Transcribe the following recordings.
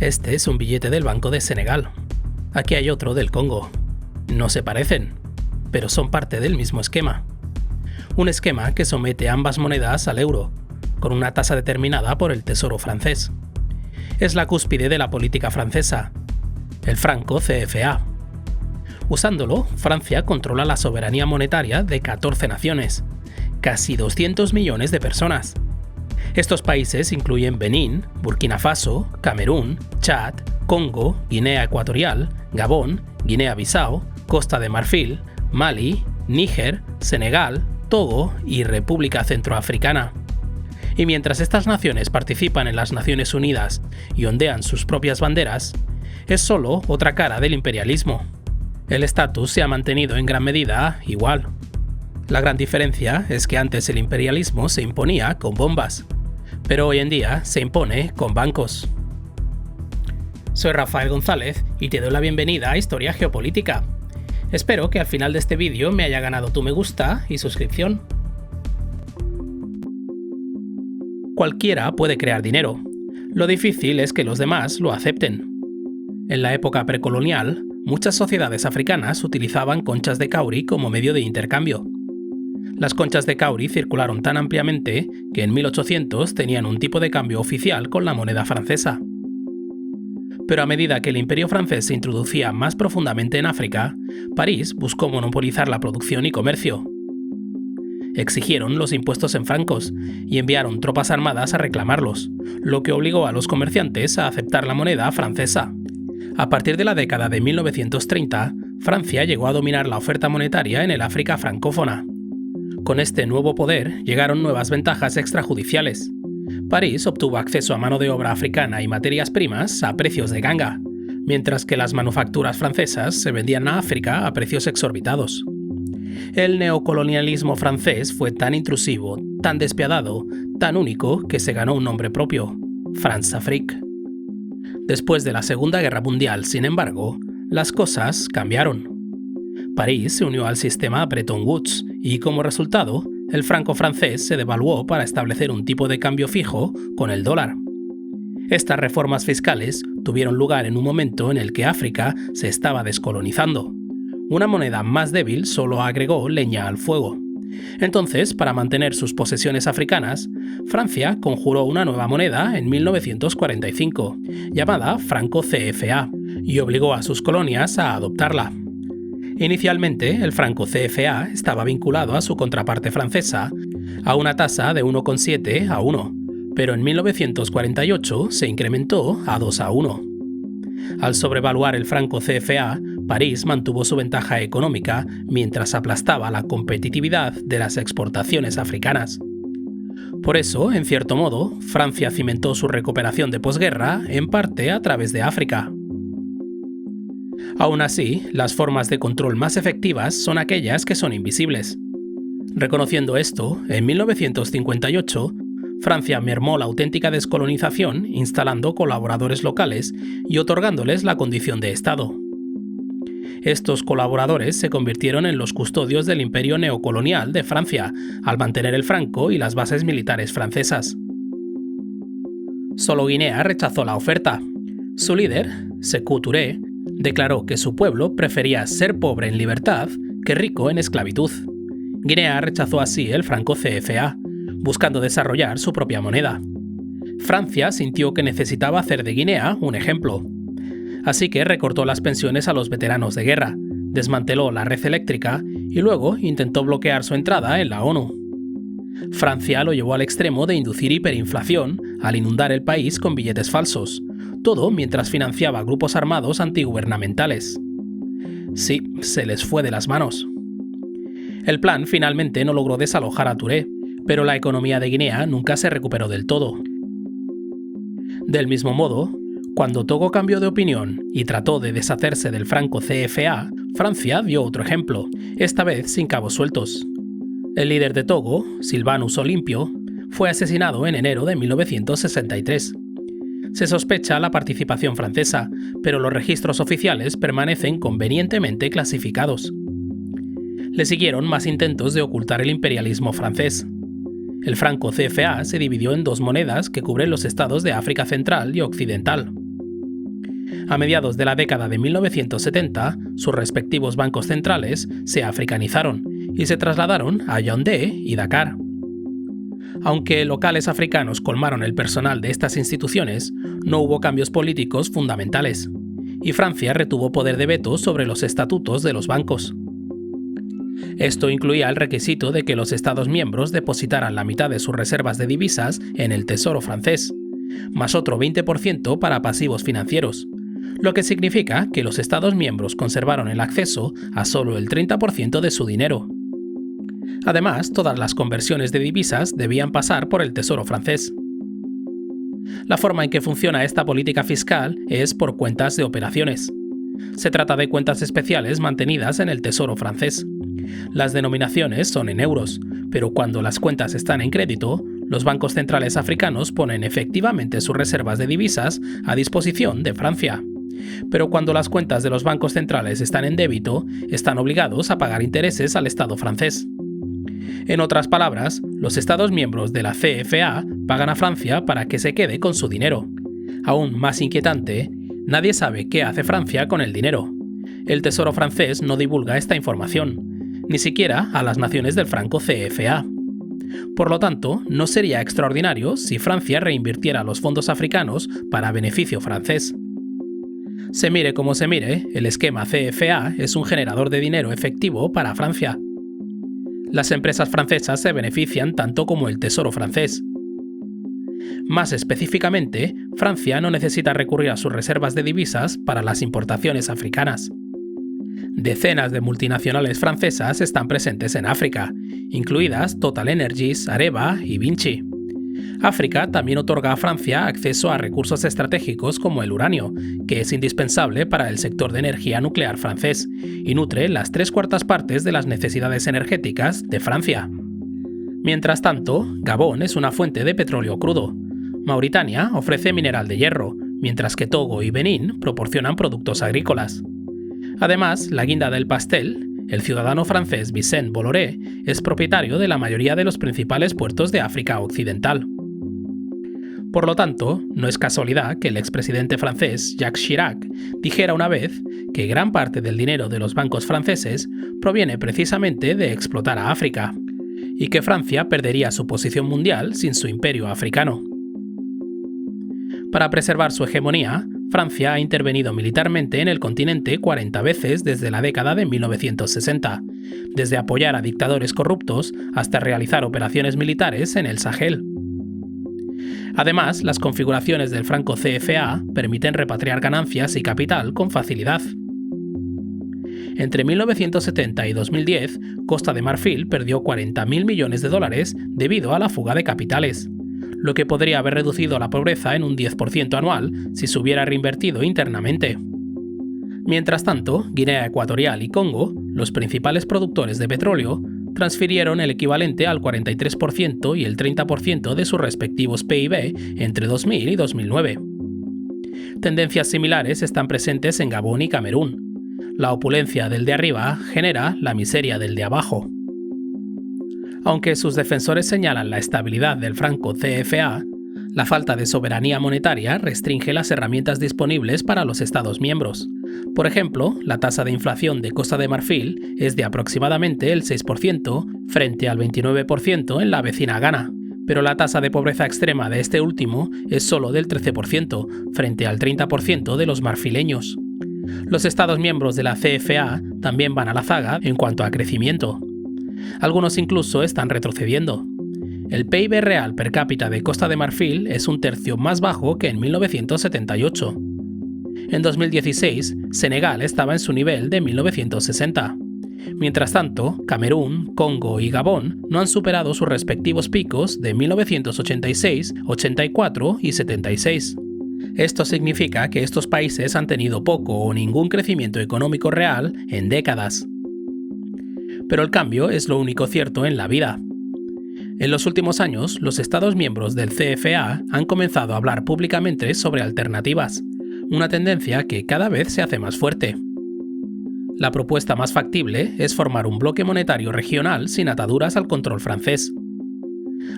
Este es un billete del Banco de Senegal. Aquí hay otro del Congo. No se parecen, pero son parte del mismo esquema. Un esquema que somete ambas monedas al euro, con una tasa determinada por el Tesoro francés. Es la cúspide de la política francesa, el franco CFA. Usándolo, Francia controla la soberanía monetaria de 14 naciones, casi 200 millones de personas. Estos países incluyen Benín, Burkina Faso, Camerún, Chad, Congo, Guinea Ecuatorial, Gabón, Guinea-Bissau, Costa de Marfil, Mali, Níger, Senegal, Togo y República Centroafricana. Y mientras estas naciones participan en las Naciones Unidas y ondean sus propias banderas, es solo otra cara del imperialismo. El estatus se ha mantenido en gran medida igual. La gran diferencia es que antes el imperialismo se imponía con bombas, pero hoy en día se impone con bancos. Soy Rafael González y te doy la bienvenida a Historia Geopolítica. Espero que al final de este vídeo me haya ganado tu me gusta y suscripción. Cualquiera puede crear dinero. Lo difícil es que los demás lo acepten. En la época precolonial, muchas sociedades africanas utilizaban conchas de cauri como medio de intercambio. Las conchas de cauri circularon tan ampliamente que en 1800 tenían un tipo de cambio oficial con la moneda francesa. Pero a medida que el imperio francés se introducía más profundamente en África, París buscó monopolizar la producción y comercio. Exigieron los impuestos en francos y enviaron tropas armadas a reclamarlos, lo que obligó a los comerciantes a aceptar la moneda francesa. A partir de la década de 1930, Francia llegó a dominar la oferta monetaria en el África francófona. Con este nuevo poder llegaron nuevas ventajas extrajudiciales. París obtuvo acceso a mano de obra africana y materias primas a precios de ganga, mientras que las manufacturas francesas se vendían a África a precios exorbitados. El neocolonialismo francés fue tan intrusivo, tan despiadado, tan único que se ganó un nombre propio: France-Afrique. Después de la Segunda Guerra Mundial, sin embargo, las cosas cambiaron. París se unió al sistema Bretton Woods y, como resultado, el franco francés se devaluó para establecer un tipo de cambio fijo con el dólar. Estas reformas fiscales tuvieron lugar en un momento en el que África se estaba descolonizando. Una moneda más débil solo agregó leña al fuego. Entonces, para mantener sus posesiones africanas, Francia conjuró una nueva moneda en 1945, llamada franco CFA, y obligó a sus colonias a adoptarla. Inicialmente, el franco CFA estaba vinculado a su contraparte francesa, a una tasa de 1,7 a 1, pero en 1948 se incrementó a 2 a 1. Al sobrevaluar el franco CFA, París mantuvo su ventaja económica mientras aplastaba la competitividad de las exportaciones africanas. Por eso, en cierto modo, Francia cimentó su recuperación de posguerra en parte a través de África. Aún así, las formas de control más efectivas son aquellas que son invisibles. Reconociendo esto, en 1958, Francia mermó la auténtica descolonización instalando colaboradores locales y otorgándoles la condición de Estado. Estos colaboradores se convirtieron en los custodios del imperio neocolonial de Francia, al mantener el franco y las bases militares francesas. Solo Guinea rechazó la oferta. Su líder, Sékou Touré, declaró que su pueblo prefería ser pobre en libertad que rico en esclavitud. Guinea rechazó así el franco CFA, buscando desarrollar su propia moneda. Francia sintió que necesitaba hacer de Guinea un ejemplo. Así que recortó las pensiones a los veteranos de guerra, desmanteló la red eléctrica y luego intentó bloquear su entrada en la ONU. Francia lo llevó al extremo de inducir hiperinflación al inundar el país con billetes falsos, todo mientras financiaba grupos armados antigubernamentales. Sí, se les fue de las manos. El plan finalmente no logró desalojar a Touré, pero la economía de Guinea nunca se recuperó del todo. Del mismo modo, cuando Togo cambió de opinión y trató de deshacerse del franco CFA, Francia dio otro ejemplo, esta vez sin cabos sueltos. El líder de Togo, Sylvanus Olympio, fue asesinado en enero de 1963. Se sospecha la participación francesa, pero los registros oficiales permanecen convenientemente clasificados. Le siguieron más intentos de ocultar el imperialismo francés. El franco CFA se dividió en dos monedas que cubren los estados de África Central y Occidental. A mediados de la década de 1970, sus respectivos bancos centrales se africanizaron y se trasladaron a Yaoundé y Dakar. Aunque locales africanos colmaron el personal de estas instituciones, no hubo cambios políticos fundamentales, y Francia retuvo poder de veto sobre los estatutos de los bancos. Esto incluía el requisito de que los Estados miembros depositaran la mitad de sus reservas de divisas en el Tesoro francés, más otro 20% para pasivos financieros, lo que significa que los Estados miembros conservaron el acceso a solo el 30% de su dinero. Además, todas las conversiones de divisas debían pasar por el Tesoro francés. La forma en que funciona esta política fiscal es por cuentas de operaciones. Se trata de cuentas especiales mantenidas en el Tesoro francés. Las denominaciones son en euros, pero cuando las cuentas están en crédito, los bancos centrales africanos ponen efectivamente sus reservas de divisas a disposición de Francia. Pero cuando las cuentas de los bancos centrales están en débito, están obligados a pagar intereses al Estado francés. En otras palabras, los Estados miembros de la CFA pagan a Francia para que se quede con su dinero. Aún más inquietante, nadie sabe qué hace Francia con el dinero. El Tesoro francés no divulga esta información, ni siquiera a las naciones del franco CFA. Por lo tanto, no sería extraordinario si Francia reinvirtiera los fondos africanos para beneficio francés. Se mire como se mire, el esquema CFA es un generador de dinero efectivo para Francia. Las empresas francesas se benefician tanto como el Tesoro francés. Más específicamente, Francia no necesita recurrir a sus reservas de divisas para las importaciones africanas. Decenas de multinacionales francesas están presentes en África, incluidas TotalEnergies, Areva y Vinci. África también otorga a Francia acceso a recursos estratégicos como el uranio, que es indispensable para el sector de energía nuclear francés, y nutre las 3/4 partes de las necesidades energéticas de Francia. Mientras tanto, Gabón es una fuente de petróleo crudo. Mauritania ofrece mineral de hierro, mientras que Togo y Benín proporcionan productos agrícolas. Además, la guinda del pastel, el ciudadano francés Vicent Bolloré es propietario de la mayoría de los principales puertos de África Occidental. Por lo tanto, no es casualidad que el expresidente francés Jacques Chirac dijera una vez que gran parte del dinero de los bancos franceses proviene precisamente de explotar a África, y que Francia perdería su posición mundial sin su imperio africano. Para preservar su hegemonía, Francia ha intervenido militarmente en el continente 40 veces desde la década de 1960, desde apoyar a dictadores corruptos hasta realizar operaciones militares en el Sahel. Además, las configuraciones del franco CFA permiten repatriar ganancias y capital con facilidad. Entre 1970 y 2010, Costa de Marfil perdió 40.000 millones de dólares debido a la fuga de capitales, lo que podría haber reducido la pobreza en un 10% anual si se hubiera reinvertido internamente. Mientras tanto, Guinea Ecuatorial y Congo, los principales productores de petróleo, transfirieron el equivalente al 43% y el 30% de sus respectivos PIB entre 2000 y 2009. Tendencias similares están presentes en Gabón y Camerún. La opulencia del de arriba genera la miseria del de abajo. Aunque sus defensores señalan la estabilidad del franco CFA, la falta de soberanía monetaria restringe las herramientas disponibles para los Estados miembros. Por ejemplo, la tasa de inflación de Costa de Marfil es de aproximadamente el 6% frente al 29% en la vecina Ghana, pero la tasa de pobreza extrema de este último es solo del 13% frente al 30% de los marfileños. Los Estados miembros de la CFA también van a la zaga en cuanto a crecimiento. Algunos incluso están retrocediendo. El PIB real per cápita de Costa de Marfil es un tercio más bajo que en 1978. En 2016, Senegal estaba en su nivel de 1960. Mientras tanto, Camerún, Congo y Gabón no han superado sus respectivos picos de 1986, 84 y 76. Esto significa que estos países han tenido poco o ningún crecimiento económico real en décadas. Pero el cambio es lo único cierto en la vida. En los últimos años, los Estados miembros del CFA han comenzado a hablar públicamente sobre alternativas, una tendencia que cada vez se hace más fuerte. La propuesta más factible es formar un bloque monetario regional sin ataduras al control francés.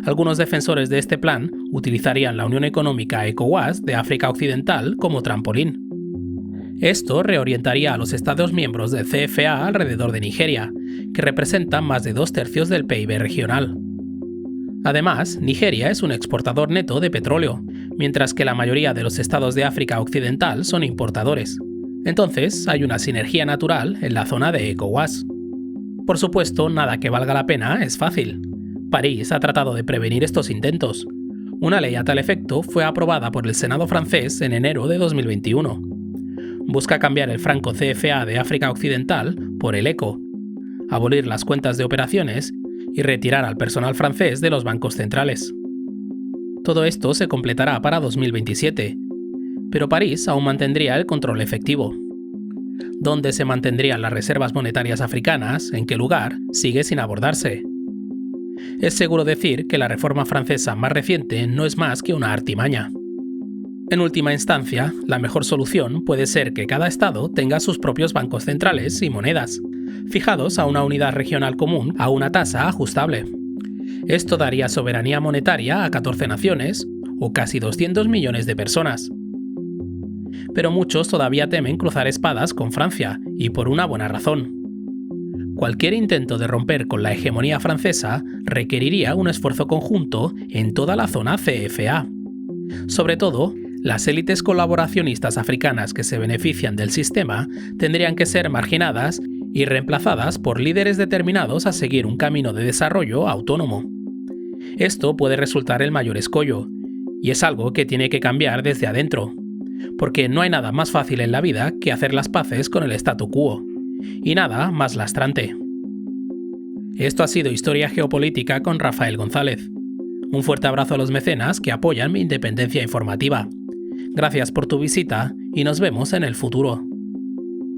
Algunos defensores de este plan utilizarían la Unión Económica ECOWAS de África Occidental como trampolín. Esto reorientaría a los Estados miembros del CFA alrededor de Nigeria, que representan más de 2/3 del PIB regional. Además, Nigeria es un exportador neto de petróleo, mientras que la mayoría de los estados de África Occidental son importadores. Entonces, hay una sinergia natural en la zona de ECOWAS. Por supuesto, nada que valga la pena es fácil. París ha tratado de prevenir estos intentos. Una ley a tal efecto fue aprobada por el Senado francés en enero de 2021. Busca cambiar el franco CFA de África Occidental por el ECO, abolir las cuentas de operaciones y retirar al personal francés de los bancos centrales. Todo esto se completará para 2027, pero París aún mantendría el control efectivo. ¿Dónde se mantendrían las reservas monetarias africanas? ¿En qué lugar? Sigue sin abordarse. Es seguro decir que la reforma francesa más reciente no es más que una artimaña. En última instancia, la mejor solución puede ser que cada estado tenga sus propios bancos centrales y monedas, fijados a una unidad regional común a una tasa ajustable. Esto daría soberanía monetaria a 14 naciones, o casi 200 millones de personas. Pero muchos todavía temen cruzar espadas con Francia, y por una buena razón. Cualquier intento de romper con la hegemonía francesa requeriría un esfuerzo conjunto en toda la zona CFA. Sobre todo, las élites colaboracionistas africanas que se benefician del sistema tendrían que ser marginadas y reemplazadas por líderes determinados a seguir un camino de desarrollo autónomo. Esto puede resultar el mayor escollo, y es algo que tiene que cambiar desde adentro, porque no hay nada más fácil en la vida que hacer las paces con el statu quo, y nada más lastrante. Esto ha sido Historia Geopolítica con Rafael González. Un fuerte abrazo a los mecenas que apoyan mi independencia informativa. Gracias por tu visita y nos vemos en el futuro.